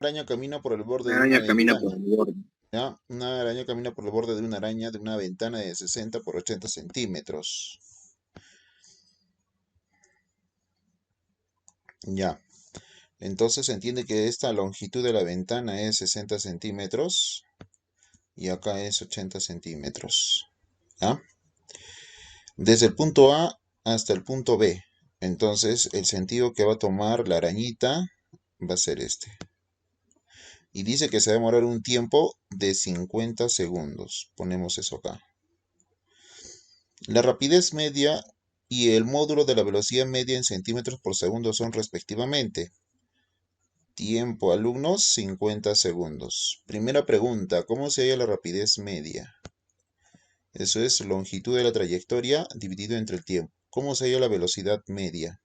araña camina por el borde Una de una araña camina ventana. por el borde. ¿Ya? Una araña camina por el borde de una araña de una ventana de 60 por 80 centímetros. Ya. Entonces se entiende que esta longitud de la ventana es 60 centímetros y acá es 80 centímetros. ¿Ya? Desde el punto A hasta el punto B. Entonces el sentido que va a tomar la arañita va a ser este. Y dice que se va a demorar un tiempo de 50 segundos. Ponemos eso acá. La rapidez media y el módulo de la velocidad media en centímetros por segundo son respectivamente. Tiempo, alumnos, 50 segundos. Primera pregunta, ¿cómo se halla la rapidez media? Eso es longitud de la trayectoria dividido entre el tiempo. ¿Cómo se halla la velocidad media?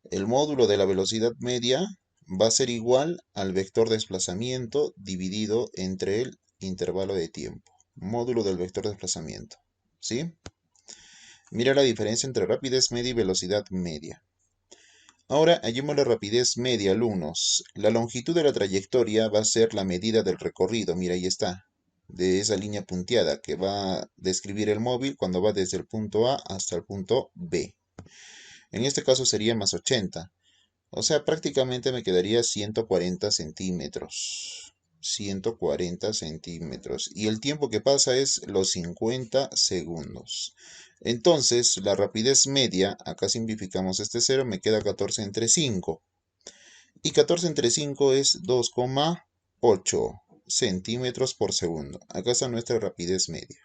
El módulo de la velocidad media va a ser igual al vector desplazamiento dividido entre el intervalo de tiempo. Módulo del vector desplazamiento. ¿Sí? Mira la diferencia entre rapidez media y velocidad media. Ahora hallemos la rapidez media, alumnos. La longitud de la trayectoria va a ser la medida del recorrido. Mira, ahí está. De esa línea punteada que va a describir el móvil cuando va desde el punto A hasta el punto B. En este caso sería más 80. O sea, prácticamente me quedaría 140 centímetros. 140 centímetros. Y el tiempo que pasa es los 50 segundos. Entonces, la rapidez media, acá simplificamos este 0, me queda 14 entre 5. Y 14 entre 5 es 2,8 centímetros por segundo. Acá está nuestra rapidez media.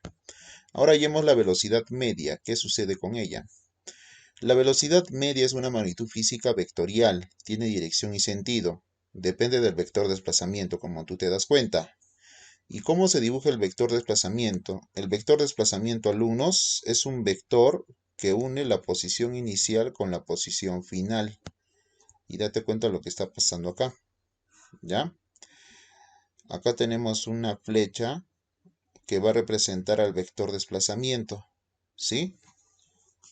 Ahora hallemos la velocidad media. ¿Qué sucede con ella? La velocidad media es una magnitud física vectorial, tiene dirección y sentido. Depende del vector desplazamiento, como tú te das cuenta. ¿Y cómo se dibuja el vector desplazamiento? El vector desplazamiento, alumnos, es un vector que une la posición inicial con la posición final. Y date cuenta de lo que está pasando acá. ¿Ya? Acá tenemos una flecha que va a representar al vector desplazamiento. ¿Sí?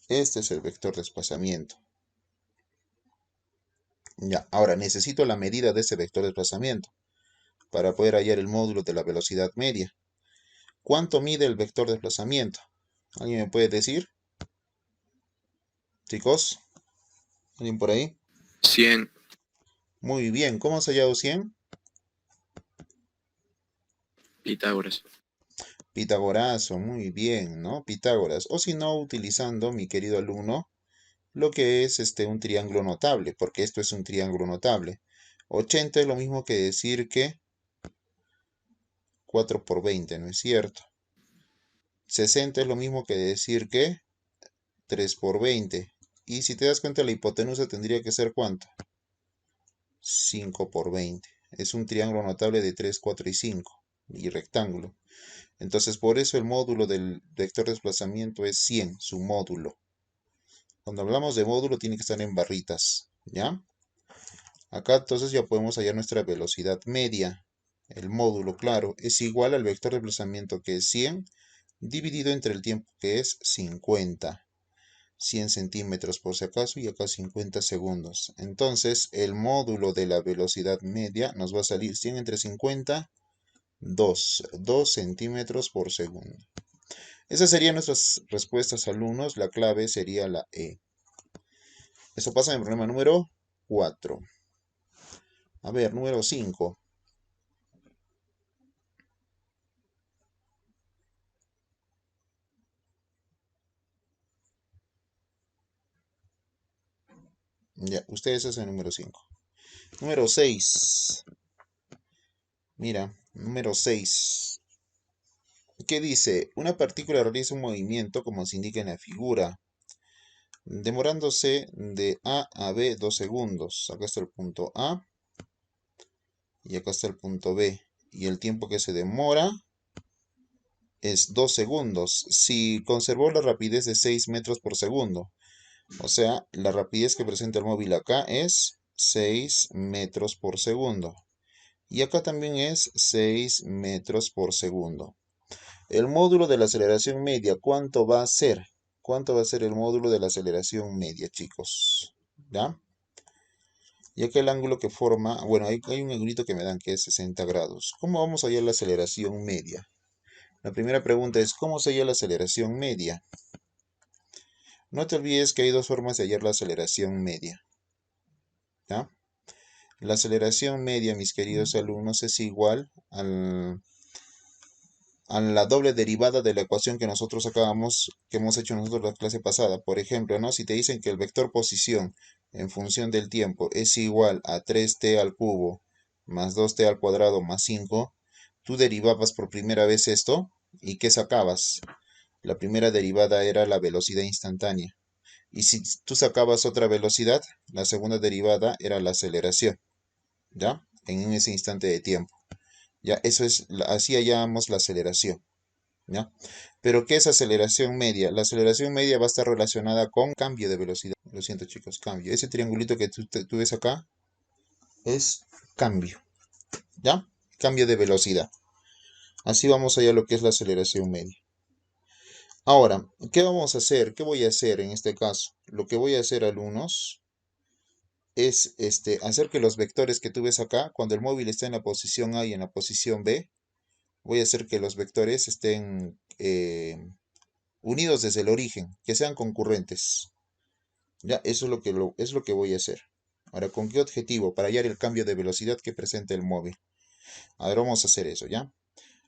Este es el vector desplazamiento. Ya, ahora necesito la medida de ese vector desplazamiento para poder hallar el módulo de la velocidad media. ¿Cuánto mide el vector desplazamiento? ¿Alguien me puede decir? Chicos, ¿alguien por ahí? 100. Muy bien, ¿cómo has hallado 100? Pitágoras. Pitagorazo, muy bien, ¿no? Pitágoras. O si no, utilizando, mi querido alumno, lo que es un triángulo notable, porque esto es un triángulo notable. 80 es lo mismo que decir que 4 por 20, ¿no es cierto? 60 es lo mismo que decir que 3 por 20. Y si te das cuenta, la hipotenusa tendría que ser ¿cuánto? 5 por 20. Es un triángulo notable de 3, 4 y 5. Y rectángulo. Entonces, por eso el módulo del vector de desplazamiento es 100, su módulo. Cuando hablamos de módulo, tiene que estar en barritas. ¿Ya? Acá entonces ya podemos hallar nuestra velocidad media. El módulo, claro, es igual al vector de desplazamiento que es 100 dividido entre el tiempo que es 50. 100 centímetros por si acaso y acá 50 segundos. Entonces el módulo de la velocidad media nos va a salir 100 entre 50, 2 centímetros por segundo. Esas serían nuestras respuestas, alumnos. La clave sería la E. Eso pasa en el problema número 4. A ver, número 5. Ya, ustedes hacen el número 5. Número 6. Mira, número 6. ¿Qué dice? Una partícula realiza un movimiento como se indica en la figura, demorándose de A a B 2 segundos. Acá está el punto A y acá está el punto B. Y el tiempo que se demora es 2 segundos. Si conservó la rapidez de 6 metros por segundo, o sea, la rapidez que presenta el móvil acá es 6 metros por segundo. Y acá también es 6 metros por segundo. El módulo de la aceleración media, ¿cuánto va a ser? ¿Cuánto va a ser el módulo de la aceleración media, chicos? ¿Ya? Y acá el ángulo que forma, bueno, hay un ángulo que me dan que es 60 grados. ¿Cómo vamos a hallar la aceleración media? La primera pregunta es, ¿cómo se halla la aceleración media? No te olvides que hay dos formas de hallar la aceleración media, ¿ya? La aceleración media, mis queridos alumnos, es igual a la doble derivada de la ecuación que nosotros acabamos, que hemos hecho nosotros la clase pasada. Por ejemplo, ¿no? Si te dicen que el vector posición en función del tiempo es igual a 3t al cubo más 2t al cuadrado más 5, tú derivabas por primera vez esto y ¿qué sacabas? La primera derivada era la velocidad instantánea. Y si tú sacabas otra velocidad, la segunda derivada era la aceleración, ¿ya? En ese instante de tiempo. Ya, eso es, así hallamos la aceleración, ¿ya? Pero ¿qué es aceleración media? La aceleración media va a estar relacionada con cambio de velocidad. Lo siento, chicos, cambio. Ese triangulito que tú ves acá es cambio, ¿ya? Cambio de velocidad. Así vamos allá a lo que es la aceleración media. Ahora, ¿qué vamos a hacer? ¿Qué voy a hacer en este caso? Lo que voy a hacer, alumnos, es hacer que los vectores que tú ves acá, cuando el móvil está en la posición A y en la posición B, voy a hacer que los vectores estén unidos desde el origen, que sean concurrentes. Ya, eso es lo que voy a hacer. Ahora, ¿con qué objetivo? Para hallar el cambio de velocidad que presenta el móvil. Ahora vamos a hacer eso, ¿ya?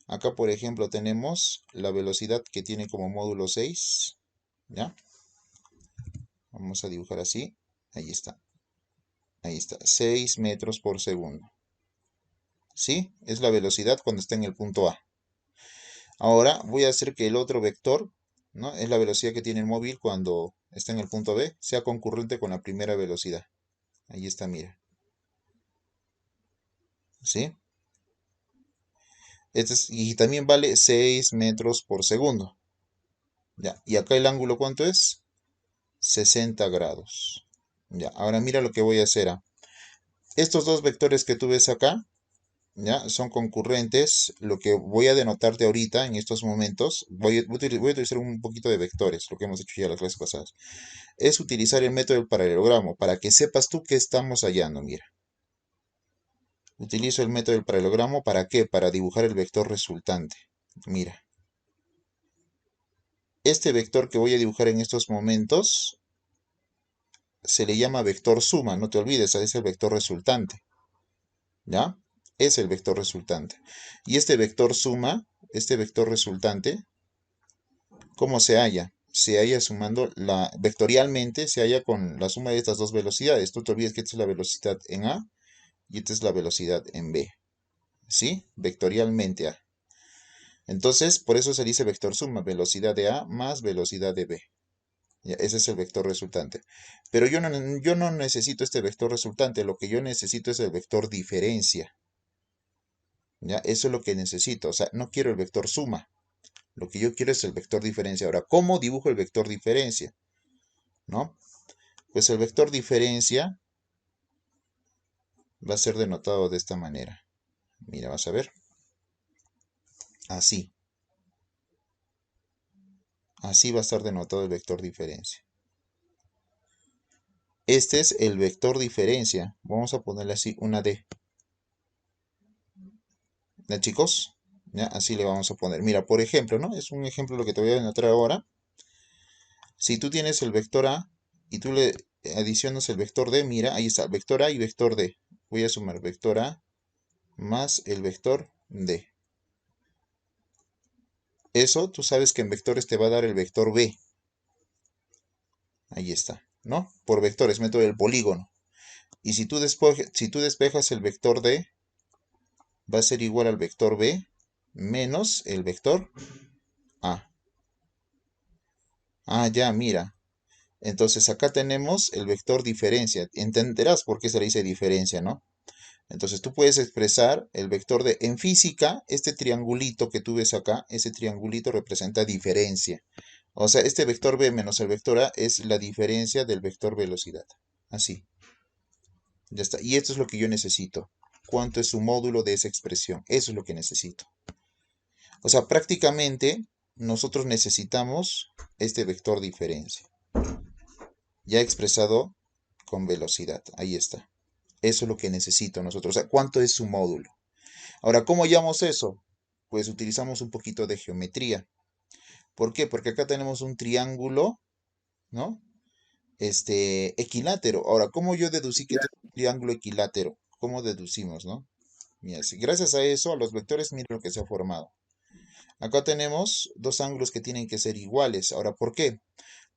Acá, por ejemplo, tenemos la velocidad que tiene como módulo 6, ¿ya? Vamos a dibujar así. Ahí está. Ahí está. 6 metros por segundo. ¿Sí? Es la velocidad cuando está en el punto A. Ahora voy a hacer que el otro vector, ¿no? Es la velocidad que tiene el móvil cuando está en el punto B, sea concurrente con la primera velocidad. Ahí está, mira. ¿Sí? Y también vale 6 metros por segundo. Ya. Y acá el ángulo, ¿cuánto es? 60 grados. Ya. Ahora mira lo que voy a hacer. Estos dos vectores que tú ves acá, ¿ya? Son concurrentes. Lo que voy a denotarte ahorita, en estos momentos, voy a utilizar un poquito de vectores, lo que hemos hecho ya en las clases pasadas. Es utilizar el método del paralelogramo, para que sepas tú qué estamos hallando, mira. Utilizo el método del paralelogramo, ¿para qué? Para dibujar el vector resultante. Mira. Este vector que voy a dibujar en estos momentos se le llama vector suma, no te olvides, es el vector resultante. ¿Ya? Es el vector resultante. Y este vector suma, este vector resultante, ¿cómo se halla? Se halla sumando vectorialmente, se halla con la suma de estas dos velocidades. No te olvides que esta es la velocidad en A y esta es la velocidad en B. ¿Sí? Vectorialmente A. Entonces, por eso se dice vector suma, velocidad de A más velocidad de B. Ya, ese es el vector resultante. Pero yo no necesito este vector resultante, lo que yo necesito es el vector diferencia. ¿Ya? Eso es lo que necesito. O sea, no quiero el vector suma. Lo que yo quiero es el vector diferencia. Ahora, ¿cómo dibujo el vector diferencia? ¿No? Pues el vector diferencia va a ser denotado de esta manera. Mira, vas a ver. Así. Así va a estar denotado el vector diferencia. Este es el vector diferencia. Vamos a ponerle así una D. ¿Ya, chicos? ¿Ya? Así le vamos a poner. Mira, por ejemplo, ¿no? Es un ejemplo lo que te voy a denotar ahora. Si tú tienes el vector A y tú le adicionas el vector D, mira, ahí está, vector A y vector D. Voy a sumar vector A más el vector D. Eso, tú sabes que en vectores te va a dar el vector B. Ahí está, ¿no? Por vectores, método del polígono. Y si tú despejas el vector D, va a ser igual al vector B menos el vector A. Ah, ya, mira. Entonces acá tenemos el vector diferencia. Entenderás por qué se le dice diferencia, ¿no? Entonces tú puedes expresar el vector de... En física, este triangulito que tú ves acá, ese triangulito representa diferencia. O sea, este vector B menos el vector A es la diferencia del vector velocidad. Así. Ya está. Y esto es lo que yo necesito. ¿Cuánto es su módulo de esa expresión? Eso es lo que necesito. O sea, prácticamente nosotros necesitamos este vector diferencia. Ya expresado con velocidad. Ahí está. Eso es lo que necesito nosotros. O sea, ¿cuánto es su módulo? Ahora, ¿cómo hallamos eso? Pues utilizamos un poquito de geometría. ¿Por qué? Porque acá tenemos un triángulo, ¿no? Equilátero. Ahora, ¿cómo yo deducí que esto es un triángulo equilátero? ¿Cómo deducimos, no? Mira, si gracias a eso, a los vectores, mira lo que se ha formado. Acá tenemos dos ángulos que tienen que ser iguales. Ahora, ¿por qué?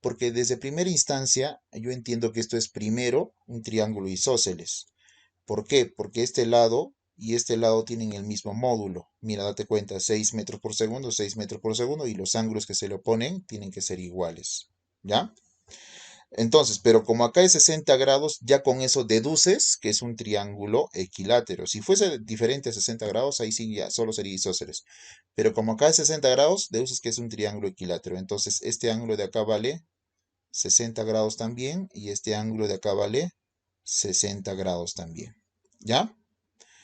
Porque desde primera instancia yo entiendo que esto es primero un triángulo isósceles. ¿Por qué? Porque este lado y este lado tienen el mismo módulo. Mira, date cuenta, 6 metros por segundo, 6 metros por segundo y los ángulos que se le oponen tienen que ser iguales. ¿Ya? Entonces, pero como acá es 60 grados, ya con eso deduces que es un triángulo equilátero. Si fuese diferente a 60 grados, ahí sí ya solo sería isósceles. Pero como acá es 60 grados, deduces que es un triángulo equilátero. Entonces, este ángulo de acá vale 60 grados también y este ángulo de acá vale 60 grados también. ¿Ya?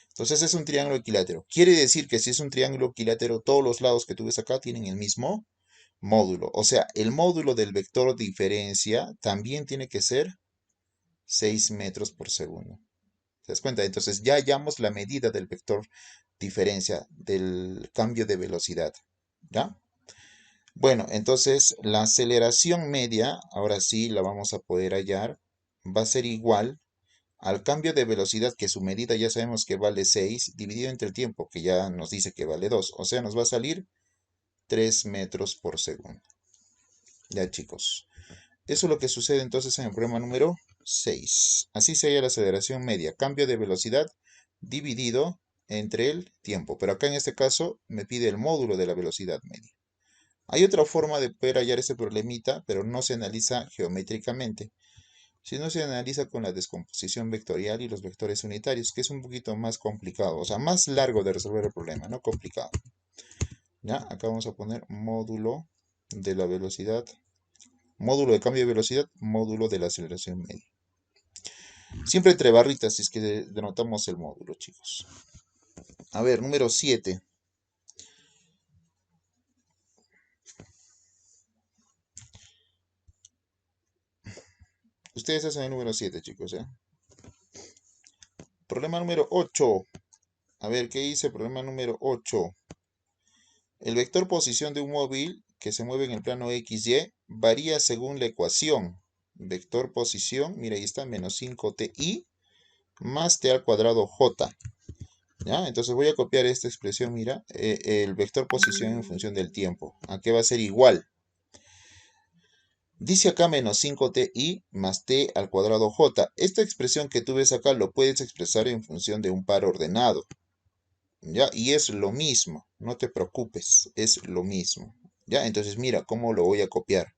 Entonces es un triángulo equilátero. Quiere decir que si es un triángulo equilátero, todos los lados que tú ves acá tienen el mismo módulo. O sea, el módulo del vector diferencia también tiene que ser 6 metros por segundo. ¿Te das cuenta? Entonces ya hallamos la medida del vector diferencia, del cambio de velocidad. ¿Ya? Bueno, entonces la aceleración media, ahora sí la vamos a poder hallar, va a ser igual al cambio de velocidad, que su medida ya sabemos que vale 6 dividido entre el tiempo, que ya nos dice que vale 2. O sea, nos va a salir 3 metros por segundo. Ya, chicos. Eso es lo que sucede entonces en el problema número 6. Así se halla la aceleración media, cambio de velocidad dividido entre el tiempo. Pero acá en este caso me pide el módulo de la velocidad media. Hay otra forma de poder hallar ese problemita, pero no se analiza geométricamente, sino se analiza con la descomposición vectorial y los vectores unitarios, que es un poquito más complicado, o sea, más largo de resolver el problema, no complicado. Ya, acá vamos a poner módulo de la velocidad, módulo de cambio de velocidad, módulo de la aceleración media. Siempre entre barritas, si es que denotamos el módulo, chicos. A ver, número 7. Ustedes hacen el número 7, chicos, ¿eh? Problema número 8. A ver, ¿qué dice? Problema número 8. El vector posición de un móvil que se mueve en el plano XY varía según la ecuación. Vector posición, mira, ahí está, menos 5ti más t al cuadrado j. ¿Ya? Entonces voy a copiar esta expresión, mira, el vector posición en función del tiempo. ¿A qué va a ser igual? Dice acá menos 5ti más t al cuadrado j. Esta expresión que tú ves acá lo puedes expresar en función de un par ordenado. ¿Ya? Y es lo mismo, no te preocupes, es lo mismo. ¿Ya? Entonces mira cómo lo voy a copiar.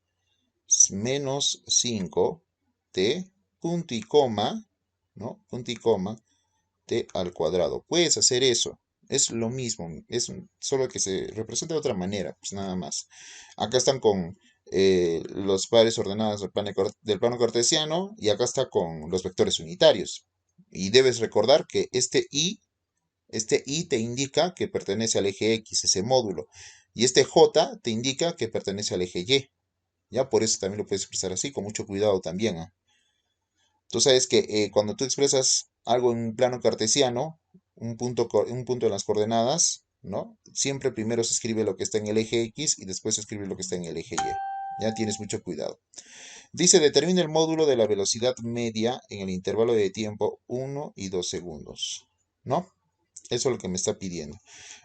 Menos 5t, punto y coma, ¿no? Punto y coma, t al cuadrado. Puedes hacer eso. Es lo mismo, solo que se representa de otra manera, pues nada más. Acá están con los pares ordenados del plano cartesiano y acá está con los vectores unitarios. Y debes recordar que este i te indica que pertenece al eje X, ese módulo. Y este j te indica que pertenece al eje Y. Ya, por eso también lo puedes expresar así, con mucho cuidado también. ¿Ah? Tú sabes que cuando tú expresas algo en un plano cartesiano, un punto en las coordenadas, ¿no? Siempre primero se escribe lo que está en el eje X y después se escribe lo que está en el eje Y. Ya tienes mucho cuidado. Dice, determina el módulo de la velocidad media en el intervalo de tiempo 1 y 2 segundos. ¿No? Eso es lo que me está pidiendo.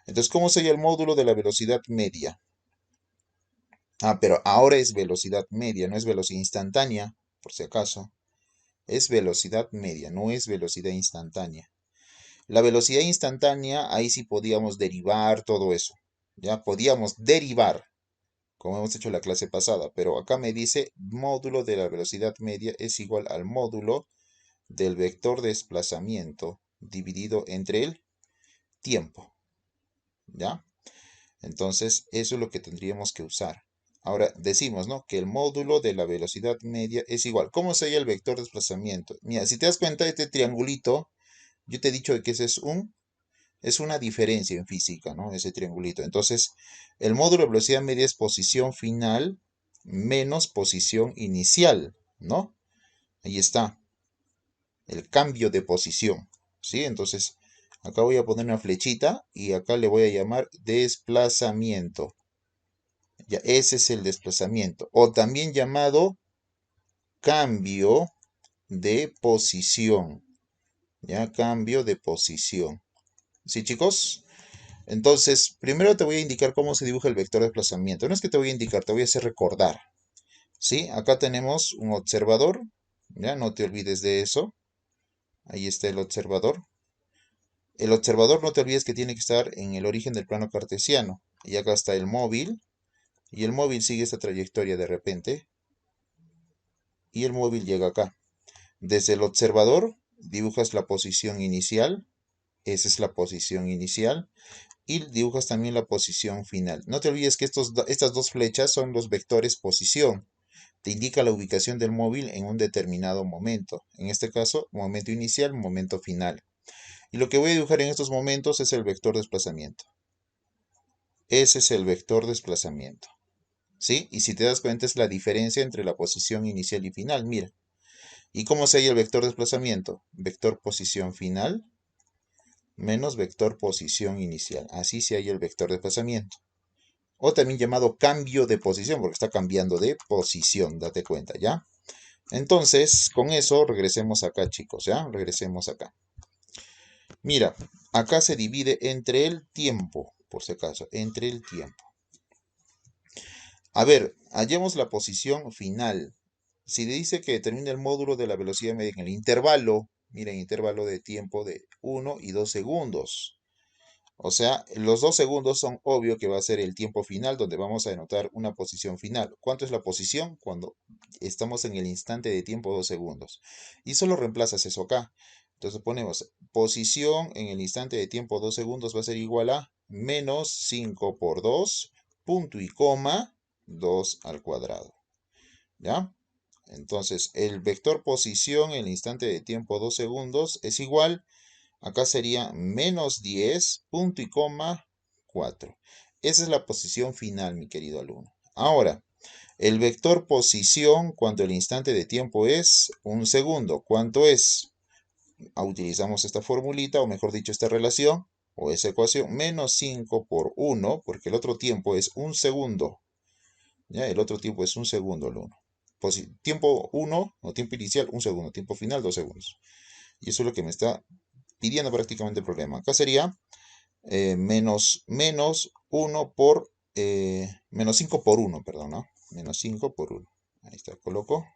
Entonces, ¿cómo sería el módulo de la velocidad media? Ah, pero ahora es velocidad media, no es velocidad instantánea, por si acaso. Es velocidad media, no es velocidad instantánea. La velocidad instantánea, ahí sí podíamos derivar todo eso. Ya podíamos derivar, como hemos hecho en la clase pasada, pero acá me dice módulo de la velocidad media es igual al módulo del vector de desplazamiento dividido entre el tiempo. ¿Ya? Entonces, eso es lo que tendríamos que usar. Ahora decimos, ¿no? Que el módulo de la velocidad media es igual. ¿Cómo sería el vector de desplazamiento? Mira, si te das cuenta de este triangulito, yo te he dicho que ese es una diferencia en física, ¿no? Ese triangulito. Entonces, el módulo de velocidad media es posición final menos posición inicial, ¿no? Ahí está. el cambio de posición, ¿sí? Entonces, acá voy a poner una flechita y acá le voy a llamar desplazamiento. Ya, ese es el desplazamiento, o también llamado cambio de posición. Ya, cambio de posición. ¿Sí, chicos? Entonces, primero te voy a indicar cómo se dibuja el vector de desplazamiento. No es que te voy a indicar, te voy a hacer recordar. ¿Sí? Acá tenemos un observador. Ya, no te olvides de eso. Ahí está el observador. El observador, no te olvides que tiene que estar en el origen del plano cartesiano. Y acá está el móvil. Y el móvil sigue esta trayectoria de repente. Y el móvil llega acá. Desde el observador dibujas la posición inicial. Esa es la posición inicial. Y dibujas también la posición final. No te olvides que estas dos flechas son los vectores posición. Te indica la ubicación del móvil en un determinado momento. En este caso, momento inicial, momento final. Y lo que voy a dibujar en estos momentos es el vector desplazamiento. Ese es el vector desplazamiento. ¿Sí? Y si te das cuenta es la diferencia entre la posición inicial y final. Mira. ¿Y cómo se halla el vector desplazamiento? Vector posición final menos vector posición inicial. Así se halla el vector desplazamiento. O también llamado cambio de posición, porque está cambiando de posición, date cuenta, ¿ya? Entonces, con eso, regresemos acá, chicos, ¿ya? Regresemos acá. Mira, acá se divide entre el tiempo, por si acaso, entre el tiempo. A ver, hallemos la posición final. Si dice que determina el módulo de la velocidad media en el intervalo, miren, intervalo de tiempo de 1 y 2 segundos. O sea, los 2 segundos son obvio que va a ser el tiempo final donde vamos a denotar una posición final. ¿Cuánto es la posición? Cuando estamos en el instante de tiempo 2 segundos. Y solo reemplazas eso acá. Entonces ponemos posición en el instante de tiempo 2 segundos va a ser igual a menos 5 por 2, punto y coma, 2 al cuadrado. ¿Ya? Entonces, el vector posición en el instante de tiempo 2 segundos es igual. Acá sería menos 10, punto y coma, 4. Esa es la posición final, mi querido alumno. Ahora, el vector posición cuando el instante de tiempo es un segundo. ¿Cuánto es? Utilizamos esta formulita, o mejor dicho, esta relación, o esa ecuación, menos 5 por 1, porque el otro tiempo es un segundo. ¿Ya? El otro tiempo es un segundo, alumno. Tiempo 1, o tiempo inicial, un segundo. Tiempo final, 2 segundos. Y eso es lo que me está pidiendo prácticamente el problema. Acá sería menos 1 por, menos 5 por 1, perdón, ¿no? Menos 5 por 1. Ahí está, coloco.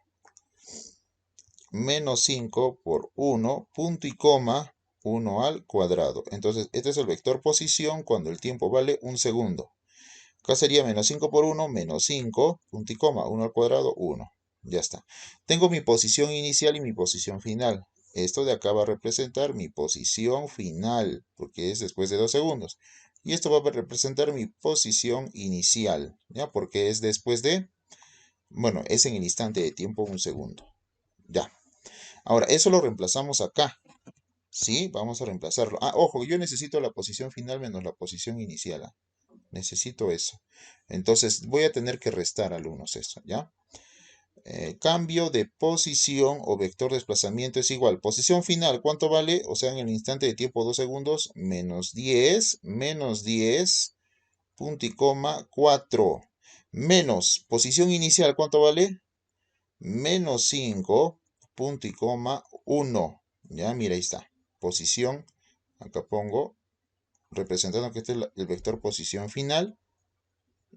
Menos 5 por 1, punto y coma, 1 al cuadrado. Entonces, este es el vector posición cuando el tiempo vale un segundo. Acá sería menos 5 por 1, menos 5, punto y coma, 1 al cuadrado, 1. Ya está. Tengo mi posición inicial y mi posición final. Esto de acá va a representar mi posición final, porque es después de 2 segundos. Y esto va a representar mi posición inicial, ¿ya? Porque es después de, bueno, es en el instante de tiempo un segundo. Ya. Ahora, eso lo reemplazamos acá. ¿Sí? Vamos a reemplazarlo. Ah, ojo, yo necesito la posición final menos la posición inicial. ¿Ah? Necesito eso. Entonces, voy a tener que restar alumnos eso, ¿ya? Cambio de posición o vector de desplazamiento es igual. Posición final, ¿cuánto vale? O sea, en el instante de tiempo 2 segundos, menos 10, punto y coma, 4. Menos posición inicial, ¿cuánto vale? Menos 5, punto y coma, 1. Ya, mira, ahí está. Posición, acá pongo, representando que este es el vector posición final.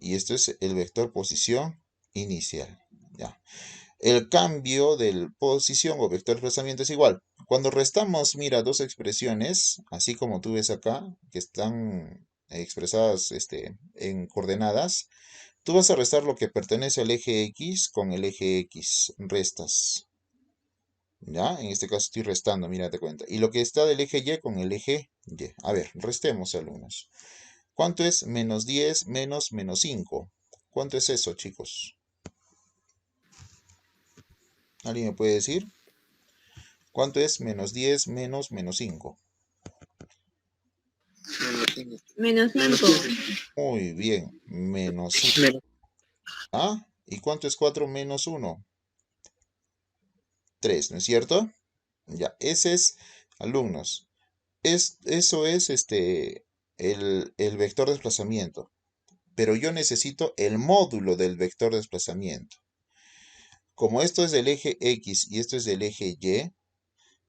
Y esto es el vector posición inicial. Ya. El cambio de posición o vector de desplazamiento es igual. Cuando restamos, mira, dos expresiones, así como tú ves acá, que están expresadas en coordenadas, tú vas a restar lo que pertenece al eje X con el eje X. Restas. ¿Ya? En este caso estoy restando, mira, te cuenta. Y lo que está del eje Y con el eje Y. A ver, restemos, alumnos. ¿Cuánto es menos 10 menos menos 5? ¿Cuánto es eso, chicos? ¿Alguien me puede decir? ¿Cuánto es menos 10 menos menos 5? Menos 5. Muy bien, menos 5. Menos, ¿Ah? ¿Y cuánto es 4 menos 1? 3, ¿no es cierto? Ya, ese es, alumnos, eso es el vector de desplazamiento. Pero yo necesito el módulo del vector de desplazamiento. Como esto es del eje X y esto es del eje Y,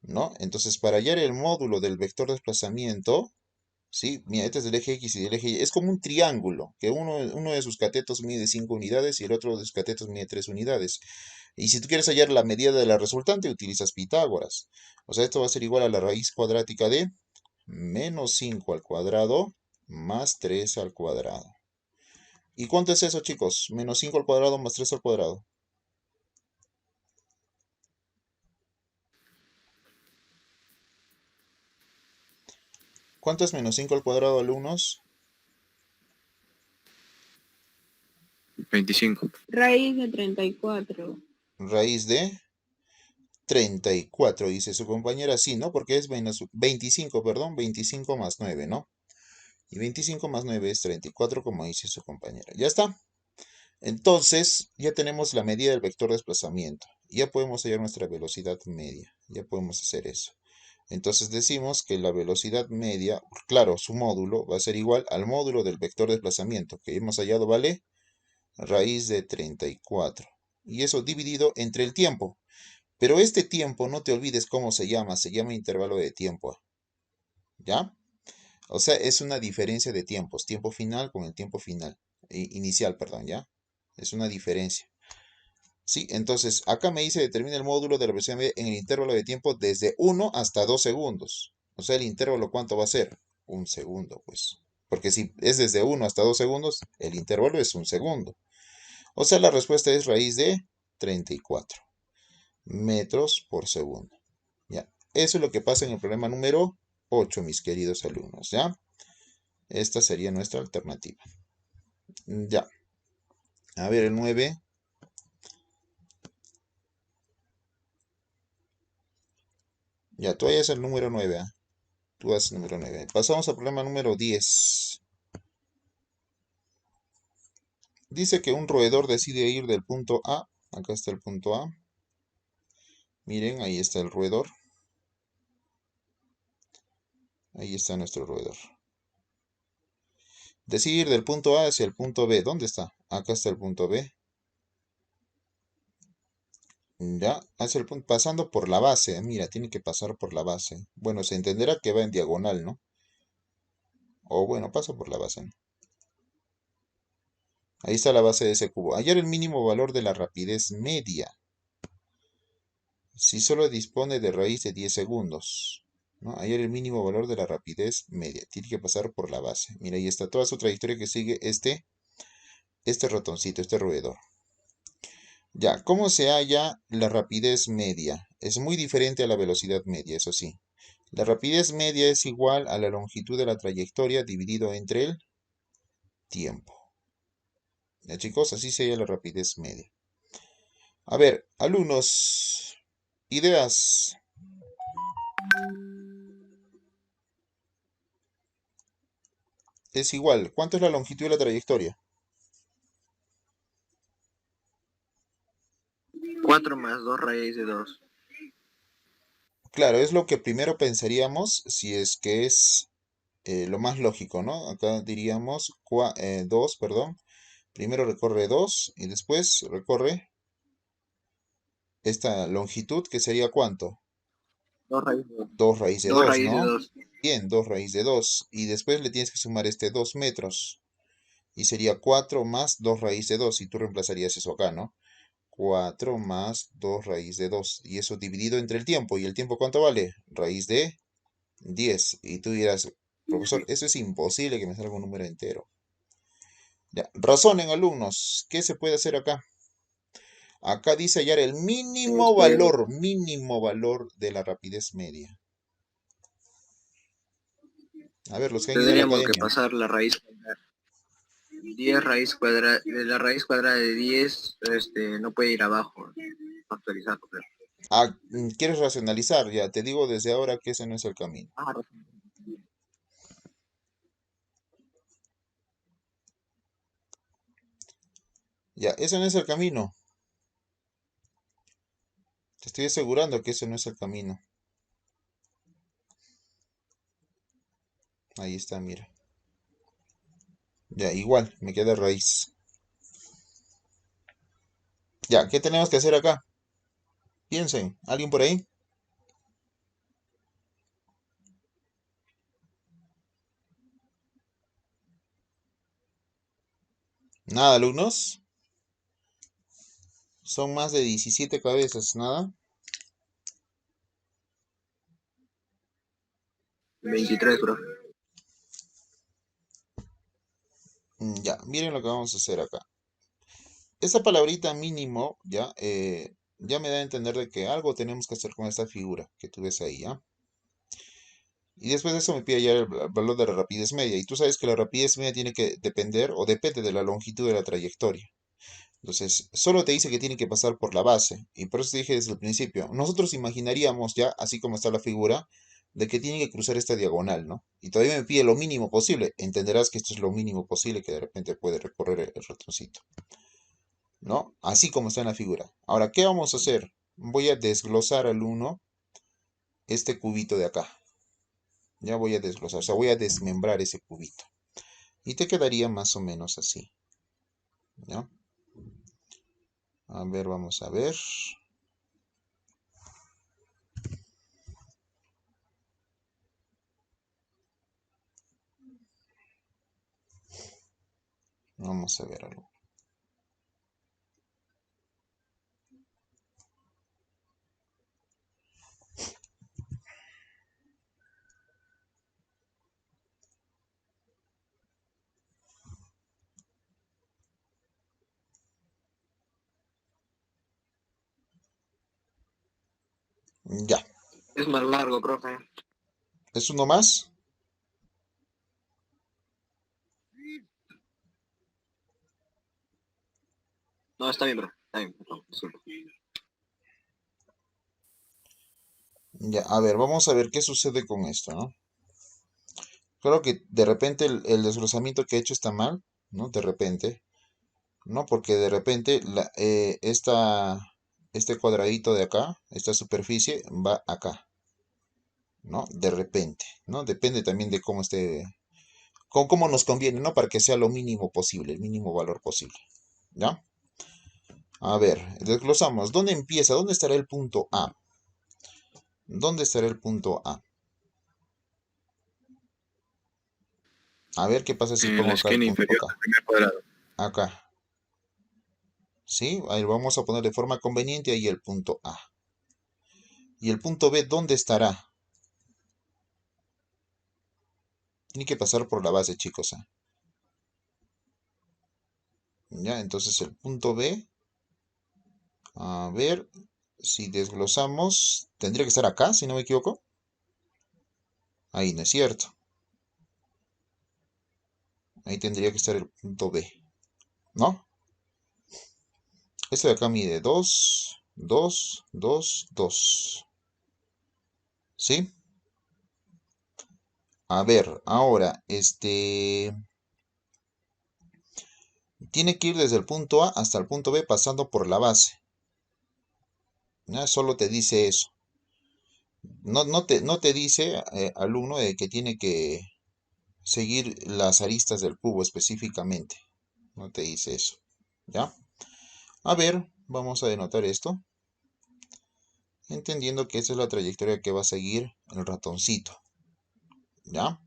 ¿no? Entonces, para hallar el módulo del vector de desplazamiento, ¿sí? Mira, este es del eje X y del eje Y. Es como un triángulo, que uno de sus catetos mide 5 unidades y el otro de sus catetos mide 3 unidades. Y si tú quieres hallar la medida de la resultante, utilizas Pitágoras. O sea, esto va a ser igual a la raíz cuadrática de menos 5 al cuadrado más 3 al cuadrado. ¿Y cuánto es eso, chicos? Menos 5 al cuadrado más 3 al cuadrado. ¿Cuánto es menos 5 al cuadrado, alumnos? 25. Raíz de 34. Raíz de 34, dice su compañera. Sí, ¿no? Porque es menos 25, perdón, 25 más 9, ¿no? Y 25 más 9 es 34, como dice su compañera. Ya está. Entonces, ya tenemos la medida del vector de desplazamiento. Ya podemos hallar nuestra velocidad media. Ya podemos hacer eso. Entonces decimos que la velocidad media, claro, su módulo va a ser igual al módulo del vector de desplazamiento que hemos hallado, ¿vale? Raíz de 34. Y eso dividido entre el tiempo. Pero este tiempo, no te olvides cómo se llama intervalo de tiempo, ¿ya? O sea, es una diferencia de tiempos, tiempo final con el tiempo final, inicial, perdón, ¿ya? Es una diferencia. Sí, entonces acá me dice determina el módulo de la velocidad media en el intervalo de tiempo desde 1 hasta 2 segundos. O sea, el intervalo, ¿cuánto va a ser? Un segundo, pues. Porque si es desde 1 hasta 2 segundos, el intervalo es un segundo. O sea, la respuesta es raíz de 34 metros por segundo. ¿Ya? Eso es lo que pasa en el problema número 8, mis queridos alumnos. ¿Ya? Esta sería nuestra alternativa. Ya. A ver, el 9. Ya, tú hayas el número 9. ¿Ah? Tú haces el número 9. Pasamos al problema número 10. Dice que un roedor decide ir del punto A. Acá está el punto A. Miren, ahí está el roedor. Ahí está nuestro roedor. Decide ir del punto A hacia el punto B. ¿Dónde está? Acá está el punto B. Ya, hacia el punto, pasando por la base. Mira, tiene que pasar por la base. Bueno, se entenderá que va en diagonal, ¿no? O bueno, pasa por la base, ¿no? Ahí está la base de ese cubo. Hallar el mínimo valor de la rapidez media. Si solo dispone de raíz de 10 segundos. ¿No? Hallar el mínimo valor de la rapidez media. Tiene que pasar por la base. Mira, ahí está toda su trayectoria que sigue este ratoncito, este roedor. Ya, ¿cómo se halla la rapidez media? Es muy diferente a la velocidad media, eso sí. La rapidez media es igual a la longitud de la trayectoria dividido entre el tiempo. Ya, chicos, así se halla la rapidez media. A ver, alumnos, ideas. Es igual. ¿Cuánto es la longitud de la trayectoria? 4 más 2 raíz de 2. Claro, es lo que primero pensaríamos si es que es lo más lógico, ¿no? Acá diríamos 2, perdón. Primero recorre 2 y después recorre esta longitud que sería ¿cuánto? 2 raíz de 2. 2 raíz de 2 2, raíz de ¿no? 2. Bien, 2 raíz de 2. Y después le tienes que sumar este 2 metros. Y sería 4 más 2 raíz de 2. Y tú reemplazarías eso acá, ¿no? 4 más 2 raíz de 2. Y eso dividido entre el tiempo. ¿Y el tiempo cuánto vale? Raíz de 10. Y tú dirás, profesor, eso es imposible que me salga un número entero. Ya, razonen, alumnos. ¿Qué se puede hacer acá? Acá dice hallar el mínimo valor de la rapidez media. A ver, los que han ido a la Tendríamos que academia. pasar la raíz cuadrada. 10 raíz cuadrada, de la raíz cuadrada de 10, no puede ir abajo. Factorizarlo, pero. Ah, ¿quieres racionalizar? Ya, te digo desde ahora que ese no es el camino. Ah, Ya, ese no es el camino. Te estoy asegurando que ese no es el camino. Ahí está, mira. Ya, igual, me queda raíz. Ya, ¿qué tenemos que hacer acá? Piensen, ¿alguien por ahí? Nada, alumnos. Son más de 17 cabezas, nada. 23, profe. Ya, miren lo que vamos a hacer acá. Esa palabrita mínimo, ya, ya me da a entender de que algo tenemos que hacer con esta figura que tú ves ahí, ¿ya? Y después de eso me pide ya el valor de la rapidez media. Y tú sabes que la rapidez media tiene que depender o depende de la longitud de la trayectoria. Entonces, solo te dice que tiene que pasar por la base. Y por eso te dije desde el principio, nosotros imaginaríamos ya, así como está la figura, de que tiene que cruzar esta diagonal, ¿no? Y todavía me pide lo mínimo posible. Entenderás que esto es lo mínimo posible que de repente puede recorrer el ratoncito, ¿no? Así como está en la figura. Ahora, ¿qué vamos a hacer? Voy a desglosar al uno este cubito de acá. Ya voy a desglosar, o sea, voy a desmembrar ese cubito. Y te quedaría más o menos así, ¿ya? A ver, vamos a ver. Vamos a ver algo. Ya. Es más largo, profe. ¿Es uno más? No, está bien, profe. Está bien, profe. Disculpe. Ya, a ver, vamos a ver qué sucede con esto, ¿no? Creo que de repente el desglosamiento que he hecho está mal, ¿no? De repente, ¿no? Porque de repente este cuadradito de acá, esta superficie, va acá, ¿no? De repente, ¿no? Depende también de cómo esté, cómo nos conviene, ¿no? Para que sea lo mínimo posible, el mínimo valor posible, ¿ya? A ver, desglosamos. ¿Dónde empieza? ¿Dónde estará el punto A? ¿Dónde estará el punto A? A ver qué pasa si En pongo la acá el esquina punto inferior K. del primer cuadrado. Acá. ¿Sí? Ahí vamos a poner de forma conveniente ahí el punto A. ¿Y el punto B dónde estará? Tiene que pasar por la base, chicos. ¿Ah? Ya, entonces el punto B, a ver, si desglosamos, tendría que estar acá, si no me equivoco. Ahí no es cierto. Ahí tendría que estar el punto B, ¿no? Este de acá mide 2, 2, 2, 2. ¿Sí? A ver, ahora, tiene que ir desde el punto A hasta el punto B pasando por la base. ¿Ya? Solo te dice eso. No te dice, alumno, de que tiene que seguir las aristas del cubo específicamente. No te dice eso. ¿Ya? A ver, vamos a denotar esto. Entendiendo que esa es la trayectoria que va a seguir el ratoncito. ¿Ya?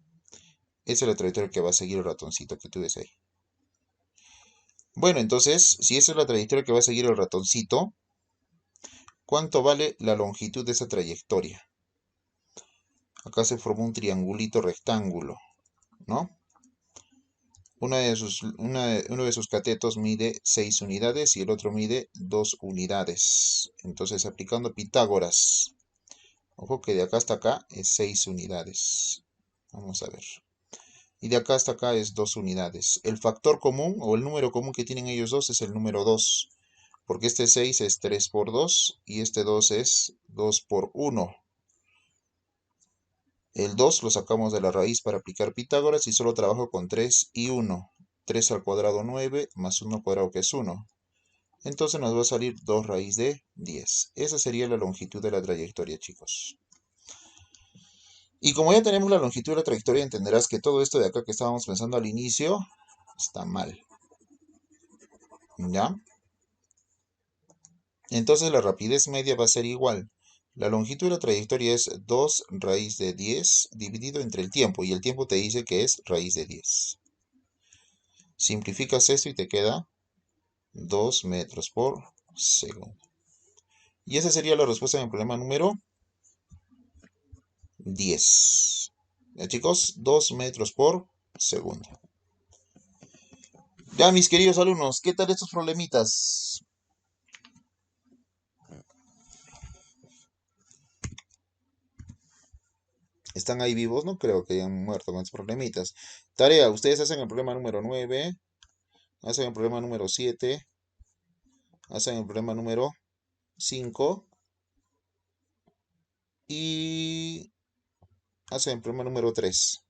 Esa es la trayectoria que va a seguir el ratoncito que tú ves ahí. Bueno, entonces, si esa es la trayectoria que va a seguir el ratoncito, ¿cuánto vale la longitud de esa trayectoria? Acá se formó un triangulito rectángulo, ¿no? Uno de sus catetos mide 6 unidades y el otro mide 2 unidades. Entonces, aplicando Pitágoras, ojo que de acá hasta acá es 6 unidades. Vamos a ver. Y de acá hasta acá es 2 unidades. El factor común o el número común que tienen ellos dos es el número 2. Porque este 6 es 3 por 2 y este 2 es 2 por 1. El 2 lo sacamos de la raíz para aplicar Pitágoras y solo trabajo con 3 y 1. 3 al cuadrado 9 más 1 al cuadrado que es 1. Entonces nos va a salir 2 raíz de 10. Esa sería la longitud de la trayectoria, chicos. Y como ya tenemos la longitud de la trayectoria, entenderás que todo esto de acá que estábamos pensando al inicio está mal. ¿Ya? Entonces la rapidez media va a ser igual. La longitud de la trayectoria es 2 raíz de 10 dividido entre el tiempo. Y el tiempo te dice que es raíz de 10. Simplificas esto y te queda 2 metros por segundo. Y esa sería la respuesta en el problema número 10. ¿Ya, chicos? 2 metros por segundo. Ya, mis queridos alumnos, ¿qué tal estos problemitas? ¿Están ahí vivos? No creo que hayan muerto con estos problemitas. Tarea, ustedes hacen el problema número 9, hacen el problema número 7, hacen el problema número 5 y hacen el problema número 3.